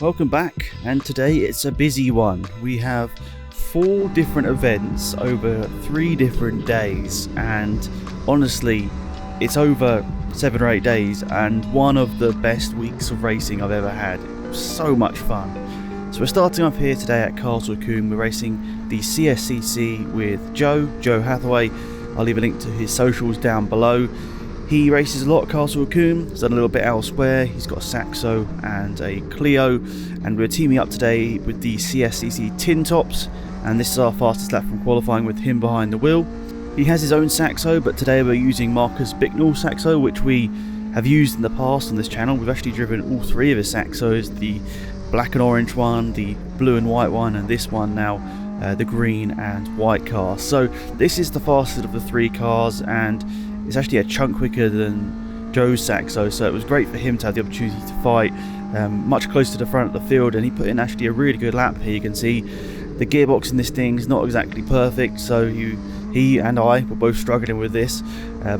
Welcome back, and today it's a busy one. We have 4 different events over 3 different days, and honestly it's over 7 or 8 days and one of the best weeks of racing I've ever had. It was so much fun. So we're starting off here today at Castle Combe. We're racing the CSCC with Joe Hathaway. I'll leave a link to his socials down below. He races a lot at Castle Combe, he's done a little bit elsewhere. He's got a Saxo and a Clio, and we're teaming up today with the CSCC Tin Tops, and this is our fastest lap from qualifying with him behind the wheel. He has his own Saxo, but today we're using Marcus Bicknell's Saxo, which we have used in the past on this channel. We've actually driven all 3 of his Saxos, the black and orange one, the blue and white one, and this one now, the green and white car. So this is the fastest of the 3 cars, and it's actually a chunk quicker than Joe's Saxo, so it was great for him to have the opportunity to fight much closer to the front of the field, and he put in actually a really good lap here. You can see the gearbox in this thing is not exactly perfect, so he and I were both struggling with this,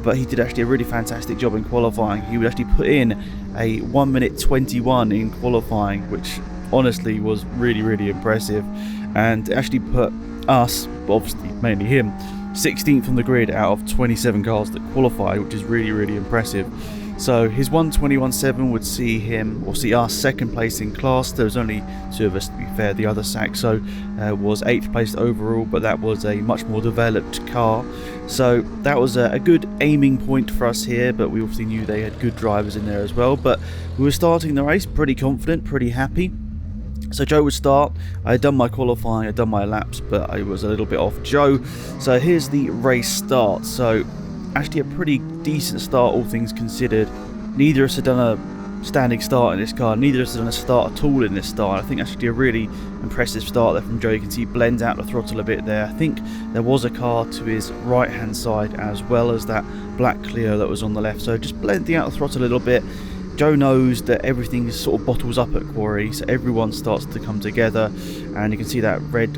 but he did actually a really fantastic job in qualifying. He would actually put in a 1 minute 21 in qualifying, which honestly was really impressive, and actually put us, obviously mainly him, 16th on the grid out of 27 cars that qualified, which is really impressive. So his 1:21.7 would see him, or see us, second place in class. There was only 2 of us, to be fair. The other Saxo was 8th place overall, but that was a much more developed car. So that was a good aiming point for us here, but we obviously knew they had good drivers in there as well. But we were starting the race pretty confident, pretty happy. So Joe would start. I had done my qualifying, I'd done my laps, but I was a little bit off Joe. So here's the race start. So actually a pretty decent start, all things considered. Neither of us had done a standing start in this car, neither of us had done a start at all in this start. I think actually a really impressive start there from Joe. You can see he blends out the throttle a bit there. I think there was a car to his right hand side as well as that black Clio that was on the left, so just blending out the throttle a little bit. Joe knows that everything sort of bottles up at Quarry, so everyone starts to come together, and you can see that red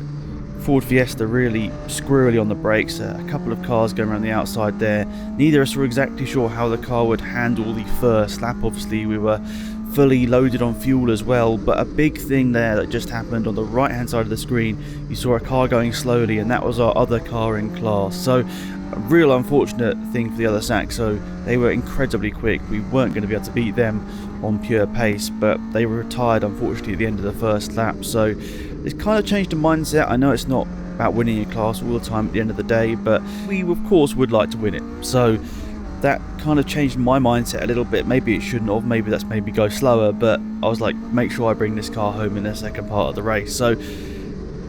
Ford Fiesta really squirrely on the brakes. A couple of cars going around the outside there. Neither of us were exactly sure how the car would handle the first lap. Obviously we were fully loaded on fuel as well, but a big thing there that just happened on the right hand side of the screen, you saw a car going slowly, and that was our other car in class. So a real unfortunate thing for the other Saxo. They were incredibly quick. We weren't going to be able to beat them on pure pace, but they were retired unfortunately at the end of the first lap. So it's kind of changed the mindset. I know it's not about winning your class all the time at the end of the day, but we of course would like to win it. So that kind of changed my mindset a little bit. Maybe it shouldn't have, maybe that's made me go slower, but I was like, make sure I bring this car home in the second part of the race. So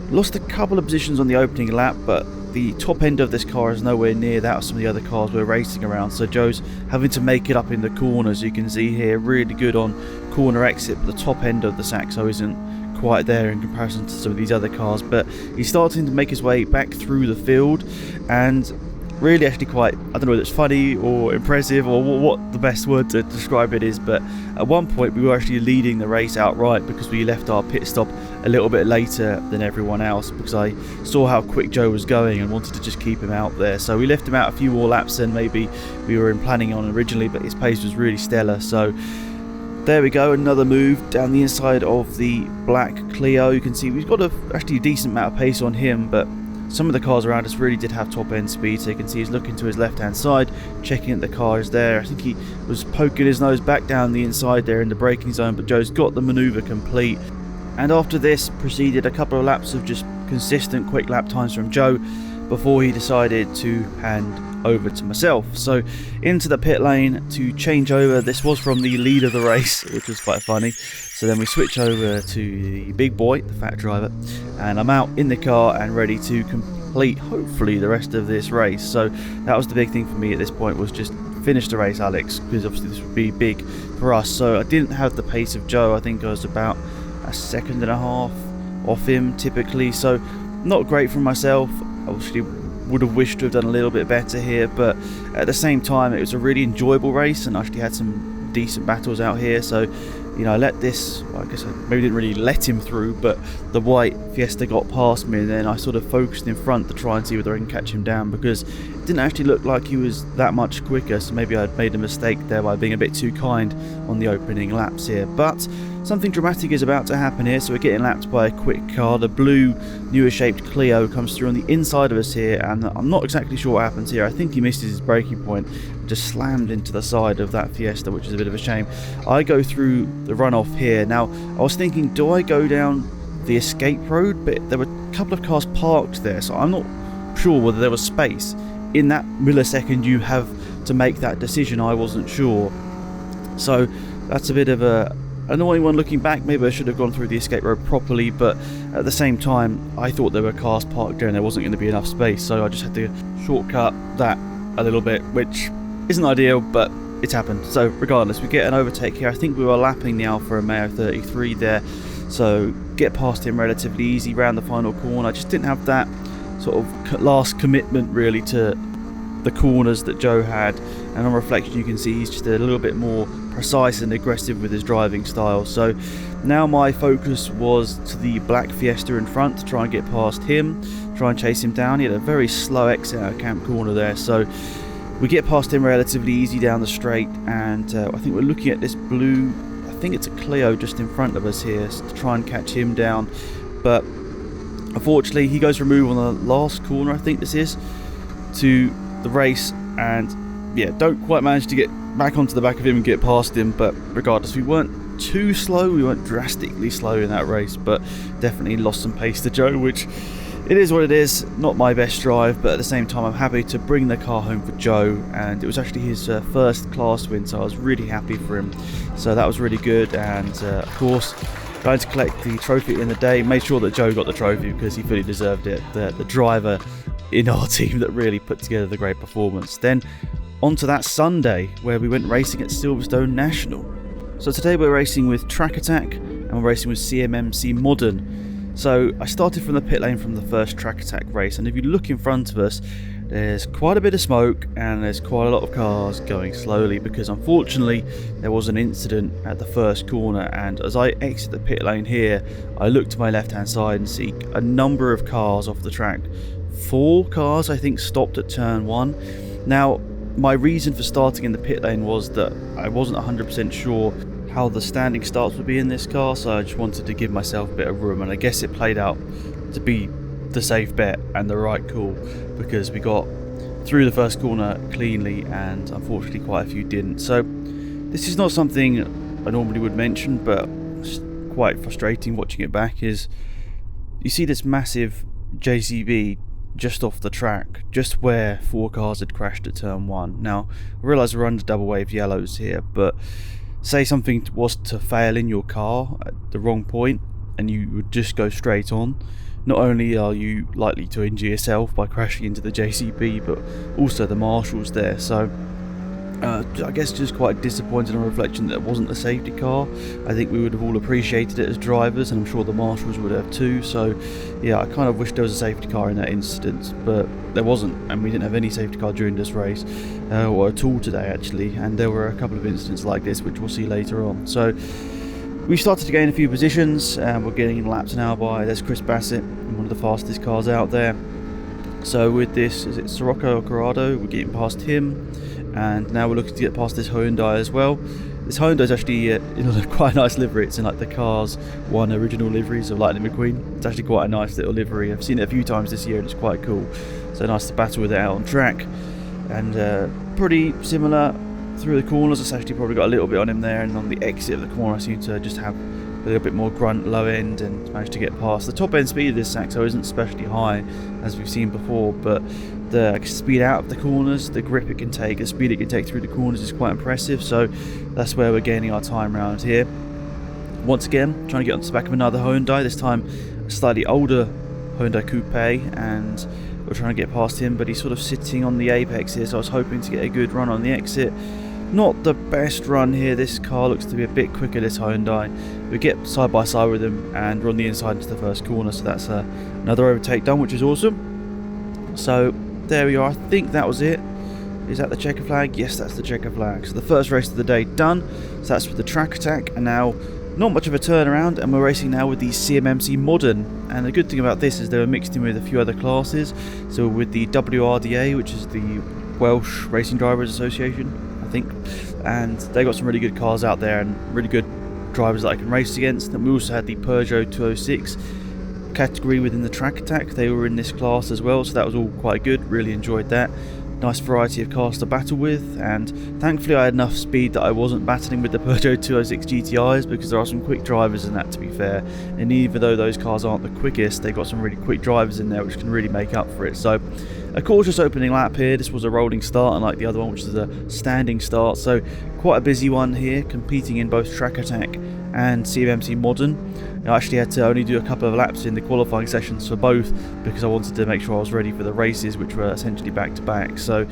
lost a couple of positions on the opening lap, but the top end of this car is nowhere near that of some of the other cars we're racing around, so Joe's having to make it up in the corners. You can see here, really good on corner exit, but the top end of the Saxo isn't quite there in comparison to some of these other cars. But he's starting to make his way back through the field, and really actually quite, I don't know whether it's funny or impressive or what the best word to describe it is, but at one point we were actually leading the race outright because we left our pit stop a little bit later than everyone else, because I saw how quick Joe was going and wanted to just keep him out there. So we left him out a few more laps than maybe we were planning on originally, but his pace was really stellar. So there we go, another move down the inside of the black Clio. You can see we've got actually a decent amount of pace on him, but some of the cars around us really did have top end speed. So you can see he's looking to his left hand side, checking that the car is there. I think he was poking his nose back down the inside there in the braking zone, but Joe's got the manoeuvre complete. And after this proceeded a couple of laps of just consistent quick lap times from Joe before he decided to hand over to myself. So into the pit lane to change over. This was from the lead of the race, which was quite funny. So then we switch over to the big boy, the fat driver, and I'm out in the car and ready to complete hopefully the rest of this race. So that was the big thing for me at this point, was just finish the race, Alex, because obviously this would be big for us. So I didn't have the pace of Joe. I think I was about a second and a half off him typically, so not great for myself. Obviously would have wished to have done a little bit better here, but at the same time it was a really enjoyable race and I actually had some decent battles out here. So you know, I let this, well, I guess I maybe didn't really let him through, but the white Fiesta got past me, and then I sort of focused in front to try and see whether I can catch him down, because it didn't actually look like he was that much quicker. So maybe I'd made a mistake there by being a bit too kind on the opening laps here. But something dramatic is about to happen here. So we're getting lapped by a quick car. The blue, newer shaped Clio comes through on the inside of us here, and I'm not exactly sure what happens here. I think he misses his braking point, just slammed into the side of that Fiesta, which is a bit of a shame. I go through the runoff here. Now, I was thinking, do I go down the escape road? But there were a couple of cars parked there, so I'm not sure whether there was space. In that millisecond you have to make that decision, I wasn't sure. So that's a bit of a annoying one looking back. Maybe I should have gone through the escape road properly, but at the same time I thought there were cars parked there and there wasn't going to be enough space, so I just had to shortcut that a little bit, which isn't ideal, but it's happened. So regardless, we get an overtake here. I think we were lapping the Alfa Romeo 33 there, so get past him relatively easy round the final corner. I just didn't have that sort of last commitment really to the corners that Joe had, and on reflection you can see he's just a little bit more precise and aggressive with his driving style. So now my focus was to the black Fiesta in front to try and get past him, try and chase him down. He had a very slow exit out of Camp Corner there, so we get past him relatively easy down the straight, and I think we're looking at this blue, I think it's a Clio just in front of us here, to try and catch him down, but unfortunately he goes for a move on the last corner, I think this is, to the race, and yeah, don't quite manage to get back onto the back of him and get past him. But regardless, we weren't too slow, we weren't drastically slow in that race, but definitely lost some pace to Joe, which it is what it is. Not my best drive, but at the same time I'm happy to bring the car home for Joe, and it was actually his first class win, so I was really happy for him. So that was really good, and of course going to collect the trophy in the day. Made sure that Joe got the trophy because he fully deserved it. The driver in our team that really put together the great performance. Then on to that Sunday where we went racing at Silverstone National. So today we're racing with Track Attack and we're racing with CMMC Modern. So I started from the pit lane from the first Track Attack race, and if you look in front of us, there's quite a bit of smoke and there's quite a lot of cars going slowly because unfortunately there was an incident at the first corner, and as I exit the pit lane here I look to my left hand side and see a number of cars off the track. 4 cars I think stopped at turn 1. Now my reason for starting in the pit lane was that I wasn't 100% sure how the standing starts would be in this car, so I just wanted to give myself a bit of room, and I guess it played out to be the safe bet and the right call because we got through the first corner cleanly and unfortunately quite a few didn't. So this is not something I normally would mention, but it's quite frustrating watching it back. Is you see this massive JCB just off the track, just where 4 cars had crashed at turn 1. Now I realise we're under double wave yellows here, but say something was to fail in your car at the wrong point and you would just go straight on, not only are you likely to injure yourself by crashing into the JCB, but also the marshals there. So I guess just quite disappointed on reflection that it wasn't a safety car. I think we would have all appreciated it as drivers, and I'm sure the marshals would have too. So yeah, I kind of wish there was a safety car in that instance, but there wasn't, and we didn't have any safety car during this race or at all today actually, and there were a couple of incidents like this which we'll see later on. So we started to gain a few positions, and we're getting lapped now by, there's Chris Bassett, one of the fastest cars out there. So with this, is it Sirocco or Corrado, we're getting past him, and now we're looking to get past this Hyundai as well. This Hyundai is actually quite a nice livery. It's in like the Cars 1 original liveries of Lightning McQueen. It's actually quite a nice little livery. I've seen it a few times this year and it's quite cool. So nice to battle with it out on track. And pretty similar through the corners. It's actually probably got a little bit on him there, and on the exit of the corner I seem to just have a little bit more grunt low end and managed to get past. The top end speed of this Saxo isn't especially high as we've seen before, but the speed out of the corners, the grip it can take, the speed it can take through the corners is quite impressive. So that's where we're gaining our time round here. Once again, trying to get onto the back of another Hyundai, this time a slightly older Hyundai Coupe, and we're trying to get past him, but he's sort of sitting on the apex here, so I was hoping to get a good run on the exit. Not the best run here. This car looks to be a bit quicker, this Hyundai. We get side by side with him and we're on the inside into the first corner, so that's another overtake done, which is awesome. So there we are. I think that was it. Is that the checker flag? Yes, that's the checker flag. So the first race of the day done. So that's with the Track Attack, and now not much of a turnaround, and we're racing now with the CMMC Modern. And the good thing about this is they were mixed in with a few other classes. So with the WRDA, which is the Welsh Racing Drivers Association, I think, and they got some really good cars out there and really good drivers that I can race against. And we also had the Peugeot 206 category within the Track Attack. They were in this class as well, so that was all quite good. Really enjoyed that. Nice variety of cars to battle with, and thankfully I had enough speed that I wasn't battling with the Peugeot 206 GTIs, because there are some quick drivers in that, to be fair, and even though those cars aren't the quickest, they've got some really quick drivers in there which can really make up for it. So a cautious opening lap here. This was a rolling start, unlike the other one which is a standing start, so quite a busy one here, competing in both Track Attack and CMMC Modern. I actually had to only do a couple of laps in the qualifying sessions for both, because I wanted to make sure I was ready for the races, which were essentially back to back. So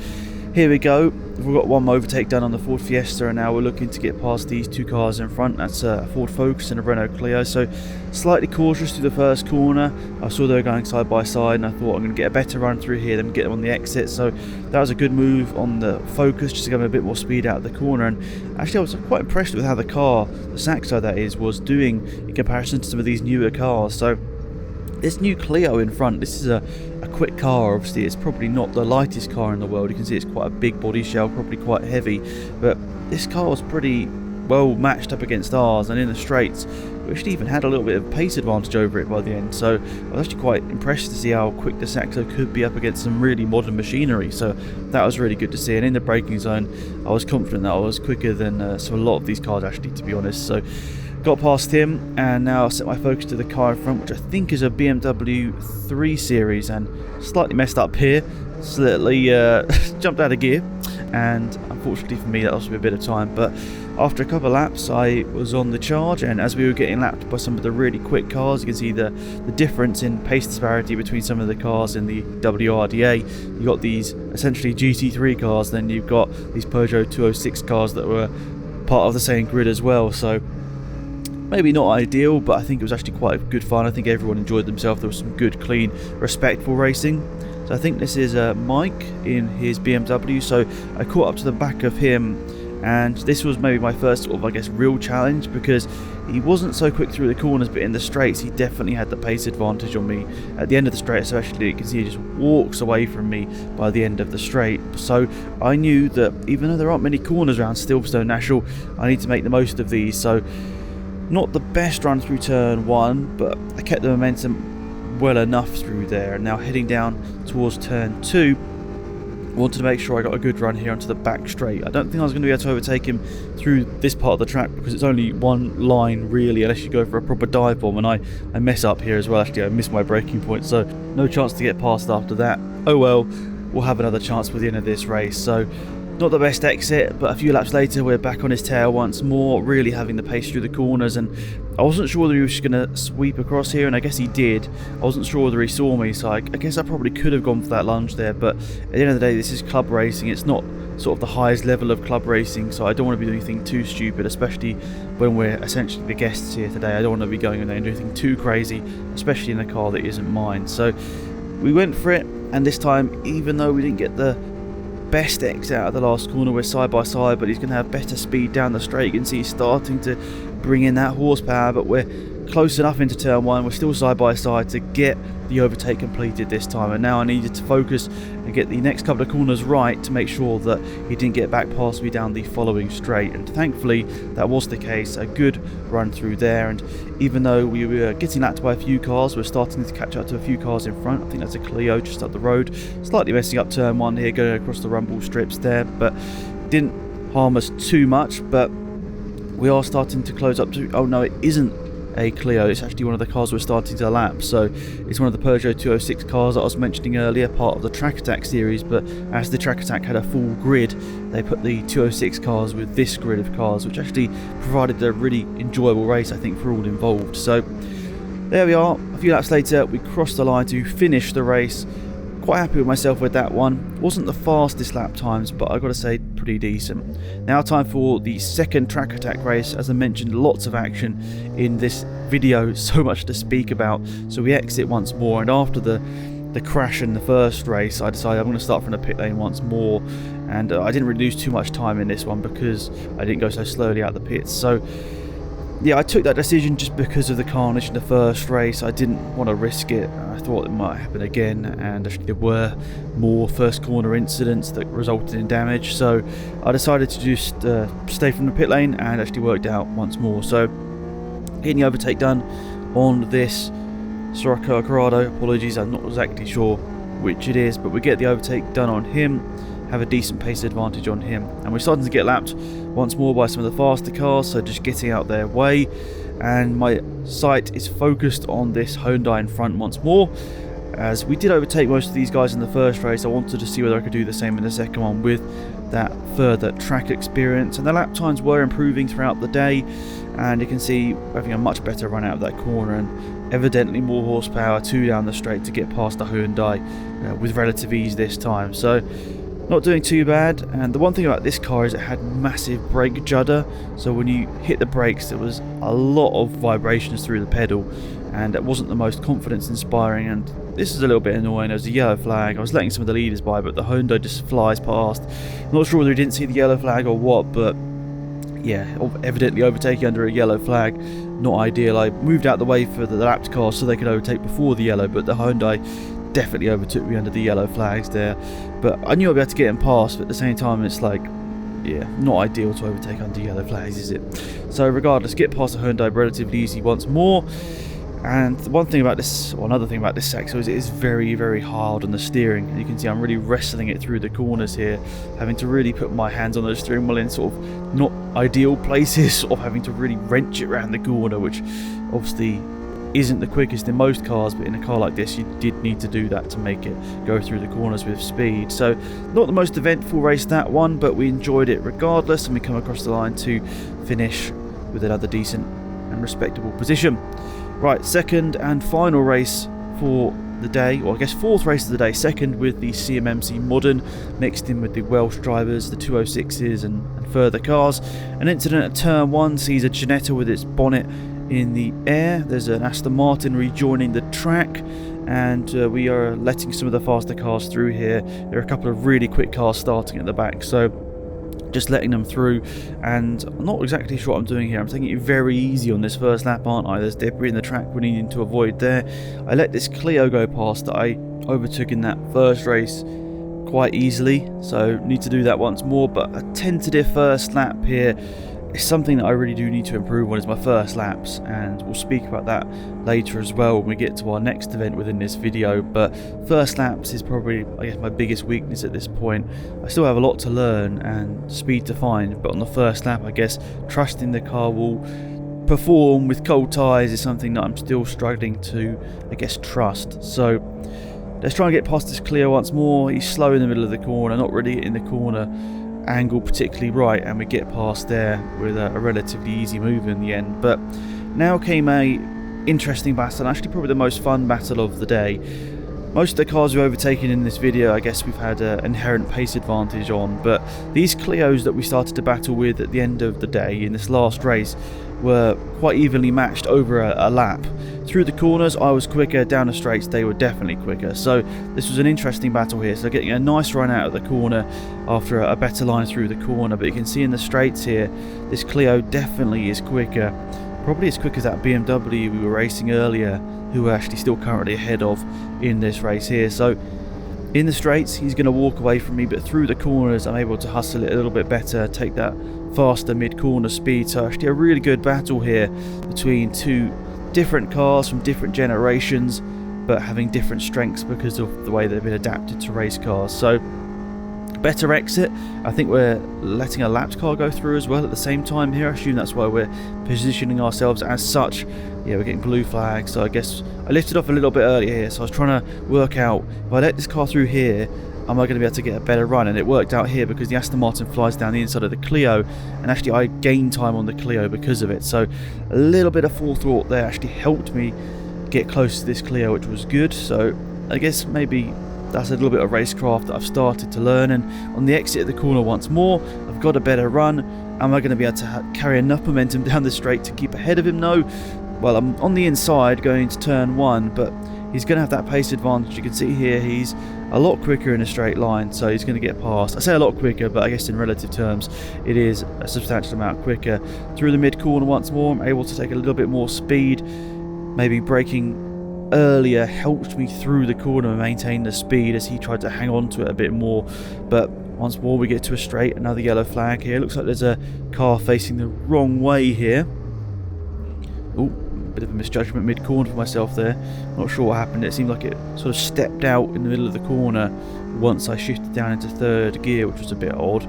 here we go. We've got one overtake done on the Ford Fiesta, and now we're looking to get past these two cars in front. That's a Ford Focus and a Renault Clio. So slightly cautious through the first corner. I saw they were going side by side, and I thought I'm going to get a better run through here than get them on the exit. So that was a good move on the Focus, just to give them a bit more speed out of the corner. And actually I was quite impressed with how the car, the Saxo that is, was doing in comparison to some of these newer cars. So this new Clio in front, this is a quick car. Obviously it's probably not the lightest car in the world. You can see it's quite a big body shell, probably quite heavy, but this car was pretty well matched up against ours, and in the straights we actually even had a little bit of pace advantage over it by the end. So I was actually quite impressed to see how quick the Saxo could be up against some really modern machinery. So that was really good to see, and in the braking zone I was confident that I was quicker than a lot of these cars actually, to be honest. So got past him, and now I set my focus to the car in front, which I think is a BMW 3 Series, and slightly messed up here, slightly jumped out of gear, and unfortunately for me that lost me a bit of time. But after a couple of laps I was on the charge, and as we were getting lapped by some of the really quick cars, you can see the difference in pace disparity between some of the cars in the WRDA. You got these essentially GT3 cars, then you've got these Peugeot 206 cars that were part of the same grid as well. So maybe not ideal, but I think it was actually quite good fun. I think everyone enjoyed themselves. There was some good, clean, respectful racing. So I think this is Mike in his BMW. So I caught up to the back of him, and this was maybe my first sort of, I guess, real challenge, because he wasn't so quick through the corners, but in the straights he definitely had the pace advantage on me. At the end of the straight especially, you can see he just walks away from me by the end of the straight. So I knew that even though there aren't many corners around Silverstone National, I need to make the most of these. So not the best run through turn 1, but I kept the momentum well enough through there. And now heading down towards turn 2, I wanted to make sure I got a good run here onto the back straight. I don't think I was going to be able to overtake him through this part of the track, because it's only one line really, unless you go for a proper dive bomb, and I mess up here as well. Actually I missed my braking point, so no chance to get past after that. Oh well, we'll have another chance for the end of this race. So not the best exit, but a few laps later we're back on his tail once more, really having the pace through the corners, and I wasn't sure whether he was just going to sweep across here, and I guess he did. I wasn't sure whether he saw me, so I guess I probably could have gone for that lunge there, but at the end of the day this is club racing. It's not sort of the highest level of club racing, so I don't want to be doing anything too stupid, especially when we're essentially the guests here today. I don't want to be going in there and doing anything too crazy, especially in a car that isn't mine. So we went for it, and this time, even though we didn't get the best exit out of the last corner, we're side by side, but he's going to have better speed down the straight. You can see he's starting to bring in that horsepower, but we're close enough into turn 1. We're still side by side to get the overtake completed this time, and now I needed to focus and get the next couple of corners right to make sure that he didn't get back past me down the following straight, and thankfully that was the case. A good run through there, and even though we were getting lapped by a few cars, we're starting to catch up to a few cars in front. I think that's a Clio just up the road, slightly messing up turn 1 here, going across the rumble strips there, but didn't harm us too much. But we are starting to close up to, oh no, it isn't a Clio, it's actually one of the cars we're starting to lap. So it's one of the Peugeot 206 cars that I was mentioning earlier, part of the Track Attack series, but as the Track Attack had a full grid, they put the 206 cars with this grid of cars, which actually provided a really enjoyable race, I think, for all involved. So there we are, a few laps later we crossed the line to finish the race. Quite happy with myself with that one. Wasn't the fastest lap times, but I got to say pretty decent. Now time for the second Track Attack race. As I mentioned, lots of action in this video, so much to speak about. So we exit once more, and after the crash in the first race, I decided I'm going to start from the pit lane once more, and I didn't really lose too much time in this one because I didn't go so slowly out the pits. So yeah, I took that decision just because of the carnage in the first race. I didn't want to risk it. I thought it might happen again, and actually there were more first corner incidents that resulted in damage, so I decided to just stay from the pit lane, and actually worked out once more. So Getting the overtake done on this Sirocco Corrado. Apologies, I'm not exactly sure which it is, but we get the overtake done on him, have a decent pace advantage on him, and we're starting to get lapped once more by some of the faster cars, so just getting out their way, and my sight is focused on this Hyundai in front once more. As we did overtake most of these guys in the first race, I wanted to see whether I could do the same in the second one with that further track experience, and the lap times were improving throughout the day, and you can see we're having a much better run out of that corner, and evidently more horsepower to down the straight to get past the Hyundai with relative ease this time. So not doing too bad. And the one thing about this car is it had massive brake judder, so when you hit the brakes there was a lot of vibrations through the pedal, and it wasn't the most confidence inspiring. And this is a little bit annoying. There's a yellow flag. I was letting some of the leaders by, but the Hyundai just flies past. Not sure whether he didn't see the yellow flag or what, but yeah, evidently overtaking under a yellow flag, not ideal. I moved out the way for the lapped cars so they could overtake before the yellow, but the Hyundai definitely overtook me under the yellow flags there. But I knew I'd be able to get him past, but at the same time it's like, yeah, not ideal to overtake under yellow flags, is it? So regardless, get past the Hyundai relatively easy once more. And the one thing about this, or another thing about this Saxo, is it is very, very hard on the steering. And you can see I'm really wrestling it through the corners here, having to really put my hands on the steering wheel in sort of not ideal places, sort of having to really wrench it around the corner, which obviously isn't the quickest in most cars, but in a car like this you did need to do that to make it go through the corners with speed. So not the most eventful race, that one, but we enjoyed it regardless, and we come across the line to finish with another decent and respectable position. Right, second and final race for the day, or I guess fourth race of the day, second with the CMMC Modern, mixed in with the Welsh drivers, the 206s and further cars. An incident at turn 1 sees a Ginetta with its bonnet in the air. There's an Aston Martin rejoining the track, and we are letting some of the faster cars through here. There are a couple of really quick cars starting at the back, so just letting them through, and I'm not exactly sure what I'm doing here. I'm taking it very easy on this first lap, aren't I? There's debris in the track we need to avoid there. I let this Clio go past that I overtook in that first race quite easily, so need to do that once more. But a tentative first lap here is something that I really do need to improve on. Is my first laps, and we'll speak about that later as well when we get to our next event within this video. But first laps is probably, I guess, my biggest weakness at this point. I still have a lot to learn and speed to find, but on the first lap, I guess trusting the car will perform with cold tyres is something that I'm still struggling to, I guess, trust. So let's try and get past this Clio once more. He's slow in the middle of the corner, not really hitting the corner angle particularly right, and we get past there with a relatively easy move in the end. But now came a interesting battle, and actually probably the most fun battle of the day. Most of the cars we've overtaken in this video, I guess we've had an inherent pace advantage on, but these Clios that we started to battle with at the end of the day in this last race were quite evenly matched over a lap. Through the corners I was quicker, down the straights they were definitely quicker, so this was an interesting battle here. So getting a nice run out of the corner after a better line through the corner, but you can see in the straights here this Clio definitely is quicker, probably as quick as that BMW we were racing earlier, who we're actually still currently ahead of in this race here. So in the straights he's going to walk away from me, but through the corners I'm able to hustle it a little bit better, take that faster mid-corner speed. So actually a really good battle here between two different cars from different generations, but having different strengths because of the way they've been adapted to race cars. So better exit. I think we're letting a lapped car go through as well at the same time here. I assume that's why we're positioning ourselves as such. Yeah, we're getting blue flags, so I guess I lifted off a little bit earlier here, so I was trying to work out, if I let this car through here, am I going to be able to get a better run? And it worked out here because the Aston Martin flies down the inside of the Clio, and actually I gained time on the Clio because of it. So a little bit of forethought there actually helped me get close to this Clio, which was good. So I guess maybe that's a little bit of racecraft that I've started to learn. And on the exit of the corner once more, I've got a better run. Am I going to be able to carry enough momentum down the straight to keep ahead of him? No. Well, I'm on the inside going into turn 1, but he's going to have that pace advantage. You can see here he's a lot quicker in a straight line, so he's going to get past. I say a lot quicker, but I guess in relative terms it is a substantial amount quicker. Through the mid corner once more, I'm able to take a little bit more speed. Maybe braking earlier helped me through the corner and maintain the speed as he tried to hang on to it a bit more. But once more we get to a straight, another yellow flag here. Looks like there's a car facing the wrong way here. Oh, bit of a misjudgment mid-corner for myself there. Not sure what happened. It seemed like it sort of stepped out in the middle of the corner once I shifted down into third gear, which was a bit odd.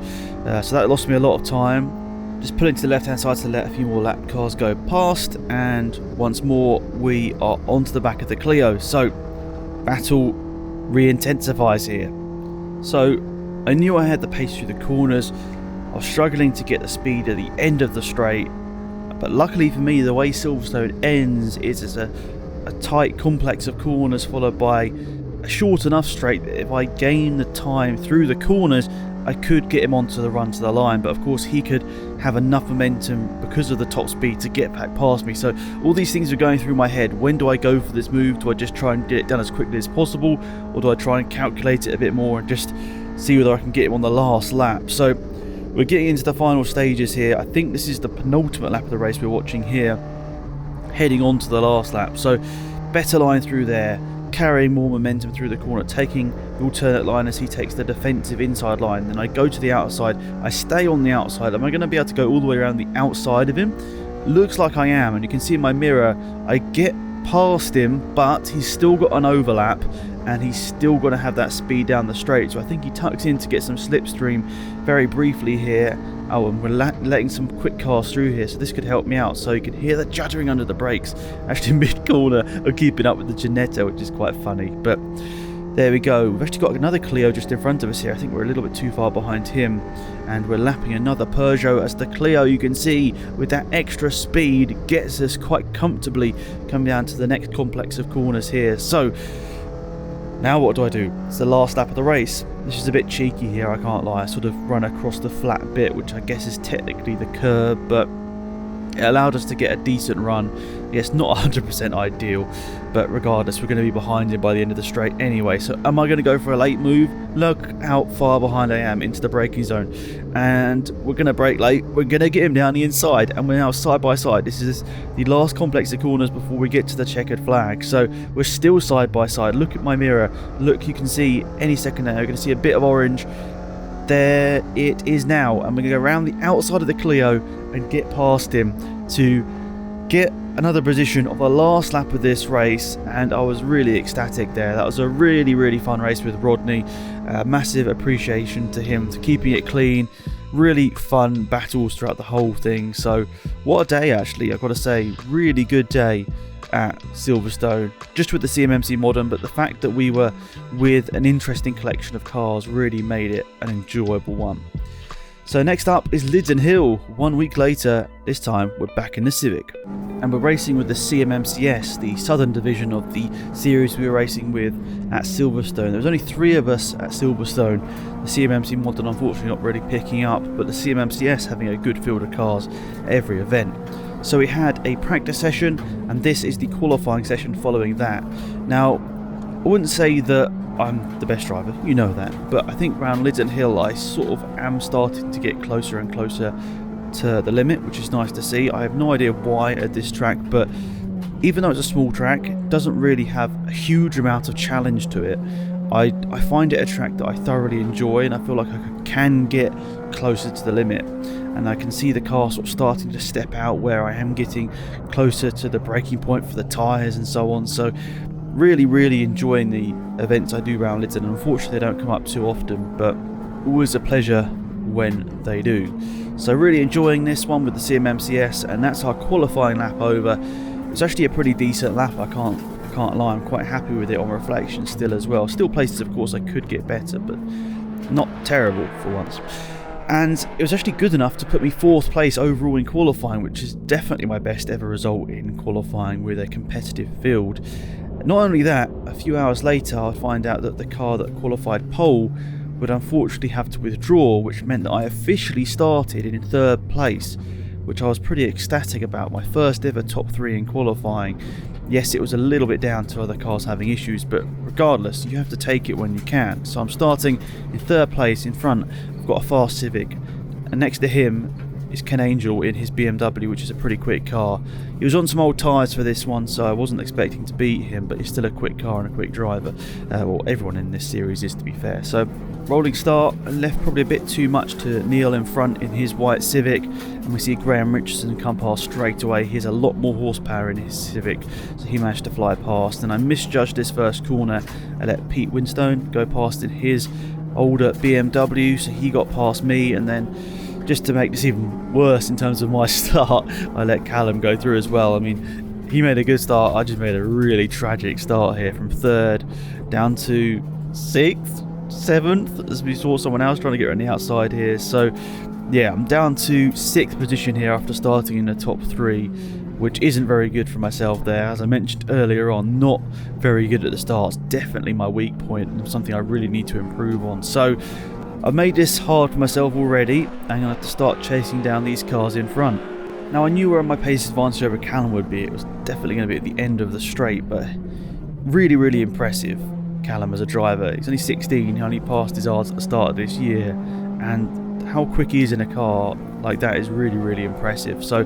So that lost me a lot of time. Just pulling to the left-hand side to let a few more lap cars go past, and once more we are onto the back of the Clio. So battle re-intensifies here. So I knew I had the pace through the corners. I was struggling to get the speed at the end of the straight, but luckily for me, the way Silverstone ends is as a tight complex of corners followed by a short enough straight that if I gained the time through the corners, I could get him onto the run to the line. But of course he could have enough momentum because of the top speed to get back past me. So all these things are going through my head. When do I go for this move? Do I just try and get it done as quickly as possible, or do I try and calculate it a bit more and just see whether I can get him on the last lap? So we're getting into the final stages here. I think this is the penultimate lap of the race we're watching here, heading on to the last lap. So better line through there, carrying more momentum through the corner, taking the alternate line as he takes the defensive inside line. Then I go to the outside, I stay on the outside. Am I going to be able to go all the way around the outside of him? Looks like I am, and you can see in my mirror I get past him, but he's still got an overlap and he's still going to have that speed down the straight. So I think he tucks in to get some slipstream very briefly here. Oh, and we're letting some quick cars through here, so this could help me out. So you can hear the juddering under the brakes, actually mid-corner, of keeping up with the Ginetta, which is quite funny. But there we go. We've actually got another Clio just in front of us here. I think we're a little bit too far behind him, and we're lapping another Peugeot as the Clio, you can see, with that extra speed, gets us quite comfortably coming down to the next complex of corners here. So now what do I do? It's the last lap of the race. This is a bit cheeky here, I can't lie. I sort of run across the flat bit, which I guess is technically the curb, but it allowed us to get a decent run. Yes, not 100% ideal, but regardless, we're going to be behind him by the end of the straight anyway. So am I going to go for a late move? Look how far behind I am into the braking zone. And we're going to brake late. We're going to get him down the inside, and we're now side by side. This is the last complex of corners before we get to the checkered flag. So we're still side by side. Look at my mirror. Look, you can see any second now, you're going to see a bit of orange. There it is now, and we're going to go around the outside of the Clio and get past him to get another position of the last lap of this race. And I was really ecstatic there. That was a really fun race with Rodney. Massive appreciation to him for keeping it clean. Really fun battles throughout the whole thing. So what a day, actually, I've got to say. Really good day at Silverstone, just with the CMMC Modern, but the fact that we were with an interesting collection of cars really made it an enjoyable one. So next up is Liddon Hill. 1 week later, this time we're back in the Civic, and we're racing with the CMMCS, the southern division of the series we were racing with at Silverstone. There was only 3 of us at Silverstone. The CMMC Modern unfortunately not really picking up, but the CMMCS having a good field of cars every event. So we had a practice session, and this is the qualifying session following that. Now, I wouldn't say that I'm the best driver, you know that, but I think around Liddon Hill I sort of am starting to get closer and closer to the limit, which is nice to see. I have no idea why at this track, but even though it's a small track, it doesn't really have a huge amount of challenge to it. I find it a track that I thoroughly enjoy, and I feel like I can get closer to the limit, and I can see the car sort of starting to step out where I am getting closer to the braking point for the tyres and so on. So really enjoying the events I do around Liddon. Unfortunately they don't come up too often, but always a pleasure when they do. So really enjoying this one with the CMMCS, and that's our qualifying lap over. It's actually a pretty decent lap, I can't lie. I'm quite happy with it on reflection still as well. Still places of course I could get better, but not terrible for once. And it was actually good enough to put me 4th place overall in qualifying, which is definitely my best ever result in qualifying with a competitive field. Not only that, a few hours later I'd find out that the car that qualified pole would unfortunately have to withdraw, which meant that I officially started in 3rd place, which I was pretty ecstatic about. My first ever top 3 in qualifying. Yes, it was a little bit down to other cars having issues, but regardless, you have to take it when you can. So I'm starting in 3rd place in front. I've got a fast Civic, and next to him is Ken Angel in his BMW, which is a pretty quick car. He was on some old tyres for this one, so I wasn't expecting to beat him, but he's still a quick car and a quick driver. Well, everyone in this series is, to be fair. So rolling start, and left probably a bit too much to Neil in front in his white Civic, and we see Graham Richardson come past straight away. He has a lot more horsepower in his Civic, so he managed to fly past. And I misjudged this first corner. I let Pete Winstone go past in his older BMW, so he got past me, and then just to make this even worse in terms of my start, I let Callum go through as well. I mean, he made a good start. I just made a really tragic start here, from 3rd down to 6th, 7th, as we saw someone else trying to get on the outside here. So yeah, I'm down to 6th position here after starting in the top 3, which isn't very good for myself there. As I mentioned earlier on, not very good at the start. It's definitely my weak point and something I really need to improve on. So I've made this hard for myself already. I'm going to have to start chasing down these cars in front. Now, I knew where my pace advantage over Callum would be. It was definitely going to be at the end of the straight, but really, really impressive, Callum, as a driver. He's only 16, he only passed his R's at the start of this year, and how quick he is in a car like that is really, really impressive. So,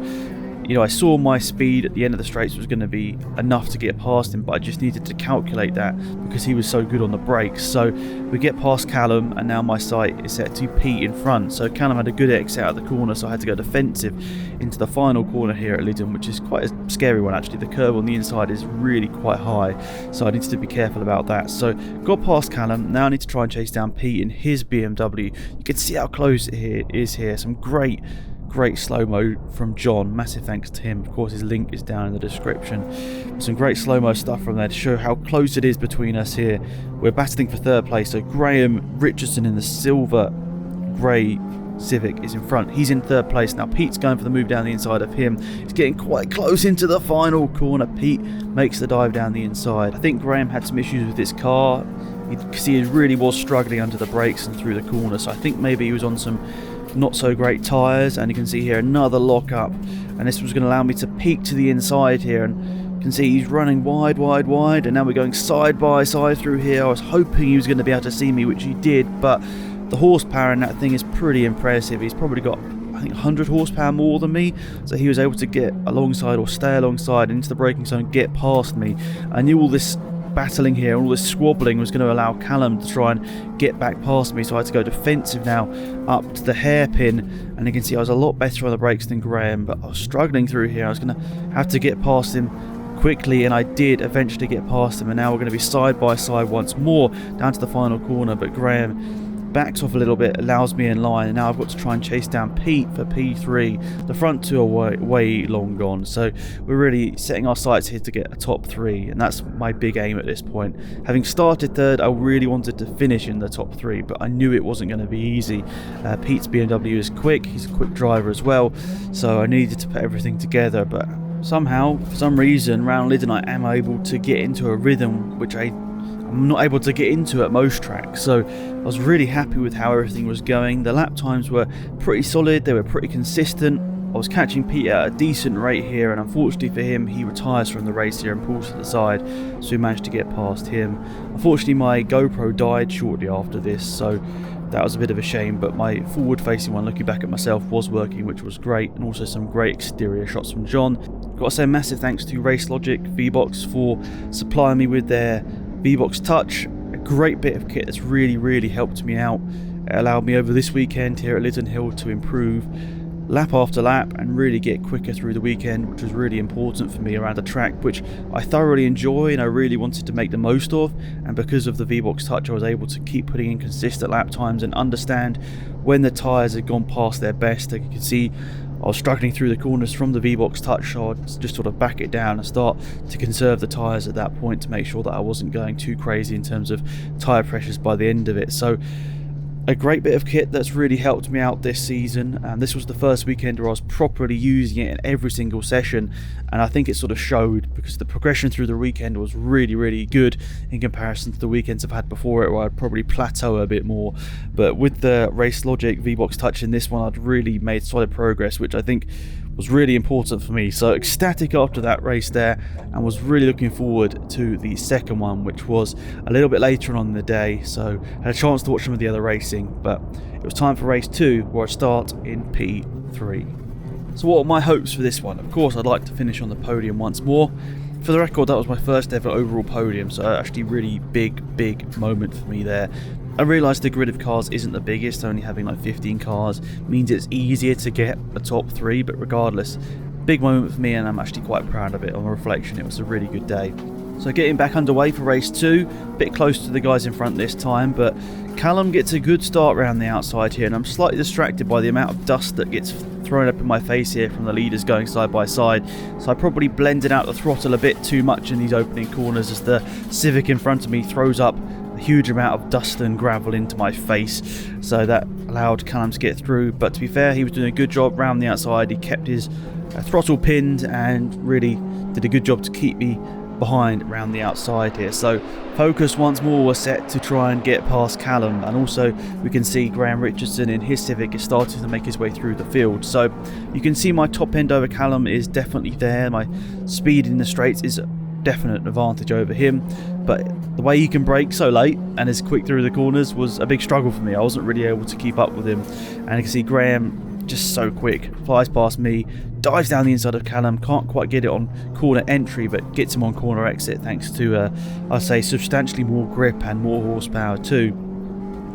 you know, I saw my speed at the end of the straights was going to be enough to get past him, but I just needed to calculate that because he was so good on the brakes. So we get past Callum, and now my sight is set to Pete in front. So Callum had a good exit out of the corner, so I had to go defensive into the final corner here at Lyddon, which is quite a scary one actually. The curve on the inside is really quite high, so I needed to be careful about that. So got past Callum, now I need to try and chase down Pete in his BMW. You can see how close it is here. Some great slow-mo from John. Massive thanks to him. Of course, his link is down in the description. Some great slow-mo stuff from there to show how close it is between us here. We're battling for 3rd place, so Graham Richardson in the silver grey Civic is in front. He's in 3rd place. Now Pete's going for the move down the inside of him. He's getting quite close into the final corner. Pete makes the dive down the inside. I think Graham had some issues with his car. You can see he really was struggling under the brakes and through the corner, so I think maybe he was on some not so great tyres. And you can see here another lock up, and this was going to allow me to peek to the inside here, and you can see he's running wide, and now we're going side by side through here. I was hoping he was going to be able to see me, which he did, but the horsepower in that thing is pretty impressive. He's probably got, I think, 100 horsepower more than me, so he was able to get alongside or stay alongside into the braking zone, get past me. I knew all this battling here, all this squabbling was going to allow Callum to try and get back past me, so I had to go defensive now up to the hairpin, and you can see I was a lot better on the brakes than Graham, but I was struggling through here. I was going to have to get past him quickly, and I did eventually get past him, and now we're going to be side by side once more down to the final corner, but Graham backs off a little bit, allows me in line, and now I've got to try and chase down Pete for P3. The front two are way long gone, so we're really setting our sights here to get a top 3, and that's my big aim at this point. Having started 3rd, I really wanted to finish in the top 3, but I knew it wasn't going to be easy. Pete's BMW is quick, he's a quick driver as well, so I needed to put everything together, but somehow, for some reason, round Lyddon I am able to get into a rhythm which I'm not able to get into at most tracks, so I was really happy with how everything was going. The lap times were pretty solid, they were pretty consistent. I was catching Pete at a decent rate here, and unfortunately for him, he retires from the race here and pulls to the side, so we managed to get past him. Unfortunately, my GoPro died shortly after this, so that was a bit of a shame, but my forward-facing one, looking back at myself, was working, which was great, and also some great exterior shots from John. Got to say massive thanks to Race Logic VBox for supplying me with their VBox Touch, a great bit of kit that's really helped me out. It allowed me over this weekend here at Lyddon Hill to improve lap after lap and really get quicker through the weekend, which was really important for me around the track, which I thoroughly enjoy and I really wanted to make the most of. And because of the VBox Touch, I was able to keep putting in consistent lap times and understand when the tyres had gone past their best. Like you can see, I was struggling through the corners from the VBox Touch, so I'd just sort of back it down and start to conserve the tyres at that point to make sure that I wasn't going too crazy in terms of tyre pressures by the end of it. So a great bit of kit that's really helped me out this season, and this was the first weekend where I was properly using it in every single session, and I think it sort of showed because the progression through the weekend was really good in comparison to the weekends I've had before it, where I'd probably plateau a bit more. But with the Race Logic VBox Touch in this one, I'd really made solid progress, which I think was really important for me. So ecstatic after that race there, and was really looking forward to the second one, which was a little bit later on in the day. So had a chance to watch some of the other racing, but it was time for race 2, where I start in P3. So what are my hopes for this one? Of course, I'd like to finish on the podium once more. For the record, that was my first ever overall podium, so actually really big moment for me there. I realised the grid of cars isn't the biggest, only having like 15 cars means it's easier to get a top 3, but regardless, big moment for me, and I'm actually quite proud of it. On reflection, it was a really good day. So getting back underway for race 2, a bit close to the guys in front this time, but Callum gets a good start around the outside here, and I'm slightly distracted by the amount of dust that gets thrown up in my face here from the leaders going side by side, so I probably blended out the throttle a bit too much in these opening corners as the Civic in front of me throws up a huge amount of dust and gravel into my face, so that allowed Callum to get through. But to be fair, he was doing a good job around the outside. He kept his throttle pinned and really did a good job to keep me behind around the outside here. So focus once more was set to try and get past Callum, and also we can see Graham Richardson in his Civic is starting to make his way through the field. So you can see my top end over Callum is definitely there. My speed in the straights is a definite advantage over him, but the way he can brake so late and is quick through the corners was a big struggle for me. I wasn't really able to keep up with him, and you can see Graham just so quick, flies past me, dives down the inside of Callum, can't quite get it on corner entry, but gets him on corner exit thanks to I'd say substantially more grip and more horsepower too.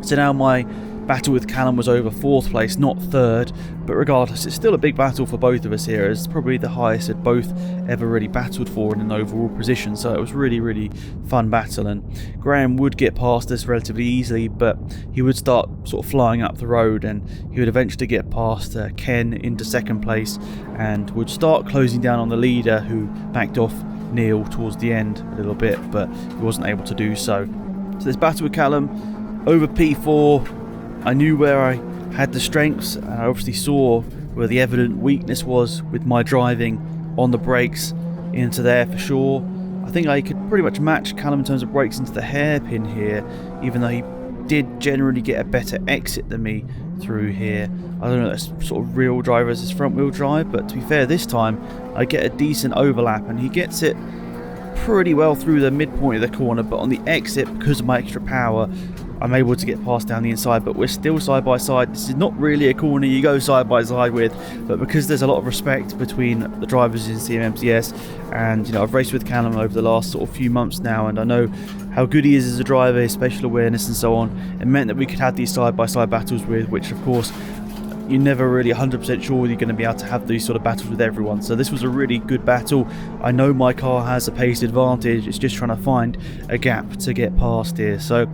So now my battle with Callum was over 4th place, not 3rd, but regardless, it's still a big battle for both of us here. It's probably the highest that both ever really battled for in an overall position, so it was really fun battle, and Graham would get past us relatively easily, but he would start sort of flying up the road, and he would eventually get past Ken into 2nd place and would start closing down on the leader, who backed off Neil towards the end a little bit, but he wasn't able to do so. So this battle with Callum over P4, I knew where I had the strengths, and I obviously saw where the evident weakness was with my driving on the brakes into there for sure. I think I could pretty much match Callum in terms of brakes into the hairpin here, even though he did generally get a better exit than me through here. I don't know if that's sort of real drive versus front wheel drive, but to be fair, this time I get a decent overlap, and he gets it pretty well through the midpoint of the corner, but on the exit, because of my extra power, I'm able to get past down the inside, but we're still side by side. This is not really a corner you go side by side with, but because there's a lot of respect between the drivers in CMMCS, and you know, I've raced with Callum over the last sort of few months now, and I know how good he is as a driver, his spatial awareness and so on. It meant that we could have these side by side battles with, which of course you're never really 100% sure you're going to be able to have these sort of battles with everyone. So this was a really good battle. I know my car has a pace advantage, it's just trying to find a gap to get past here. So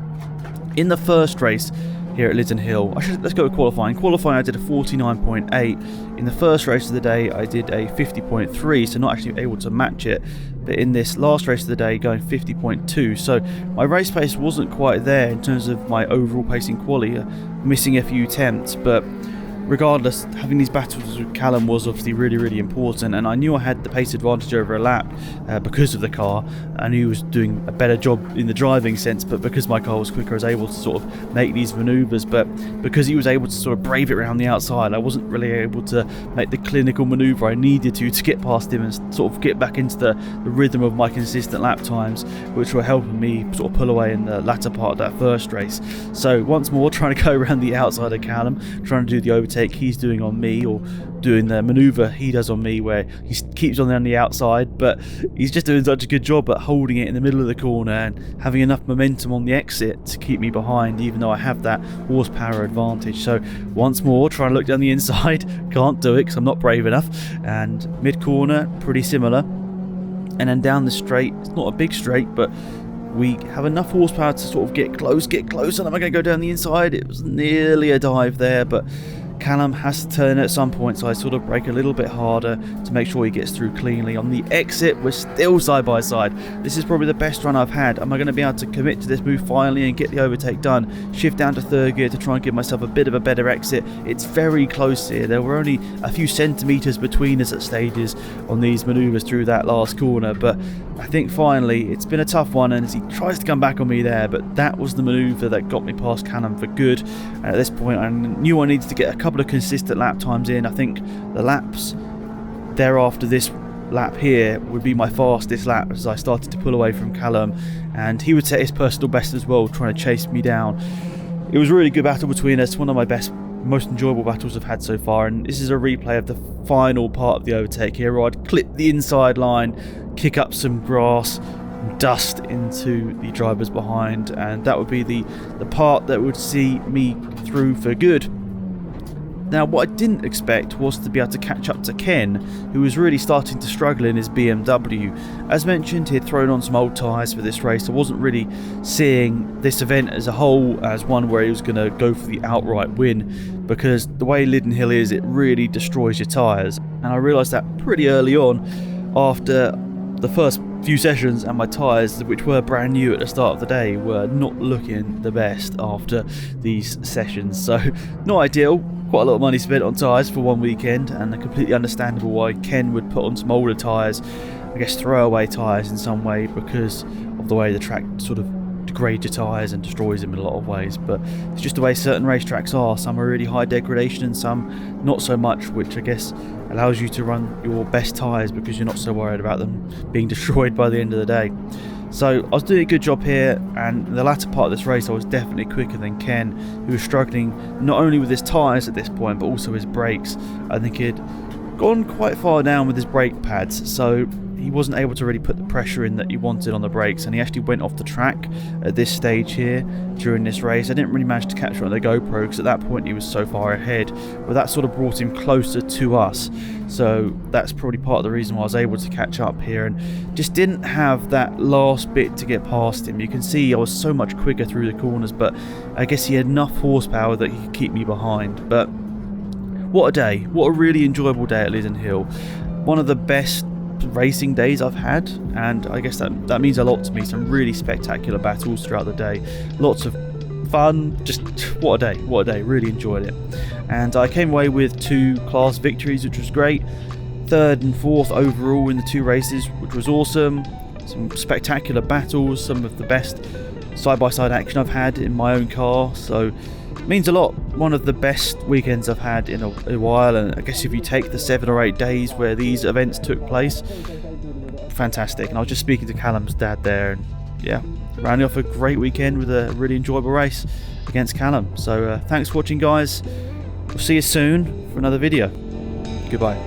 in the first race here at Liddon Hill, let's go with qualifying. Qualifying I did a 49.8. In the first race of the day I did a 50.3, so not actually able to match it. But in this last race of the day going 50.2, so my race pace wasn't quite there in terms of my overall pacing quality, missing a few attempts, but regardless, having these battles with Callum was obviously really important, and I knew I had the pace advantage over a lap because of the car. I knew he was doing a better job in the driving sense, but because my car was quicker I was able to sort of make these manoeuvres. But because he was able to sort of brave it around the outside, I wasn't really able to make the clinical manoeuvre I needed to get past him and sort of get back into the rhythm of my consistent lap times, which were helping me sort of pull away in the latter part of that first race. So once more trying to go around the outside of Callum, trying to do the overtake he's doing on me, or doing the manoeuvre he does on me where he keeps on the outside, but he's just doing such a good job at holding it in the middle of the corner and having enough momentum on the exit to keep me behind, even though I have that horsepower advantage. So once more trying to look down the inside, can't do it because I'm not brave enough, and mid corner pretty similar, and then down the straight, it's not a big straight, but we have enough horsepower to sort of get close, and am I going to go down the inside? It was nearly a dive there, but Callum has to turn at some point, so I sort of brake a little bit harder to make sure he gets through cleanly. On the exit, we're still side by side. This is probably the best run I've had. Am I going to be able to commit to this move finally and get the overtake done? Shift down to 3rd gear to try and give myself a bit of a better exit. It's very close here. There were only a few centimetres between us at stages on these manoeuvres through that last corner, but I think finally it's been a tough one, and as he tries to come back on me there, but that was the manoeuvre that got me past Callum for good. And at this point I knew I needed to get a couple of consistent lap times in. I think the laps thereafter this lap here would be my fastest lap as I started to pull away from Callum, and he would set his personal best as well, trying to chase me down. It was a really good battle between us, one of my most enjoyable battles I've had so far, and this is a replay of the final part of the overtake here, where I'd clip the inside line, kick up some grass, dust into the drivers behind, and that would be the part that would see me through for good. Now, what I didn't expect was to be able to catch up to Ken, who was really starting to struggle in his BMW. As mentioned, he had thrown on some old tyres for this race. I wasn't really seeing this event as a whole as one where he was going to go for the outright win, because the way Lydden Hill is, it really destroys your tyres. And I realised that pretty early on after the first few sessions, and my tyres, which were brand new at the start of the day, were not looking the best after these sessions. So not ideal. Quite a lot of money spent on tyres for one weekend, and completely understandable why Ken would put on some older tyres, I guess throwaway tyres in some way, because of the way the track sort of degrades your tyres and destroys them in a lot of ways. But it's just the way certain racetracks are. Some are really high degradation and some not so much, which I guess allows you to run your best tyres because you're not so worried about them being destroyed by the end of the day. So I was doing a good job here, and in the latter part of this race I was definitely quicker than Ken, who was struggling not only with his tyres at this point but also his brakes. I think he'd gone quite far down with his brake pads, so he wasn't able to really put the pressure in that he wanted on the brakes, and he actually went off the track at this stage here during this race. I didn't really manage to capture it on the GoPro because at that point he was so far ahead, but that sort of brought him closer to us, so that's probably part of the reason why I was able to catch up here, and just didn't have that last bit to get past him. You can see I was so much quicker through the corners, but I guess he had enough horsepower that he could keep me behind. But what a day, what a really enjoyable day at Lydden Hill. One of the best racing days I've had, and I guess that means a lot to me. Some really spectacular battles throughout the day, lots of fun, just what a day, really enjoyed it. And I came away with 2 class victories, which was great, 3rd and 4th overall in the 2 races, which was awesome. Some spectacular battles, some of the best side-by-side action I've had in my own car, so it means a lot. One of the best weekends I've had in a while, and I guess if you take the 7 or 8 days where these events took place, fantastic. And I was just speaking to Callum's dad there, and yeah, rounding off a great weekend with a really enjoyable race against Callum. So thanks for watching, guys. We'll see you soon for another video. Goodbye.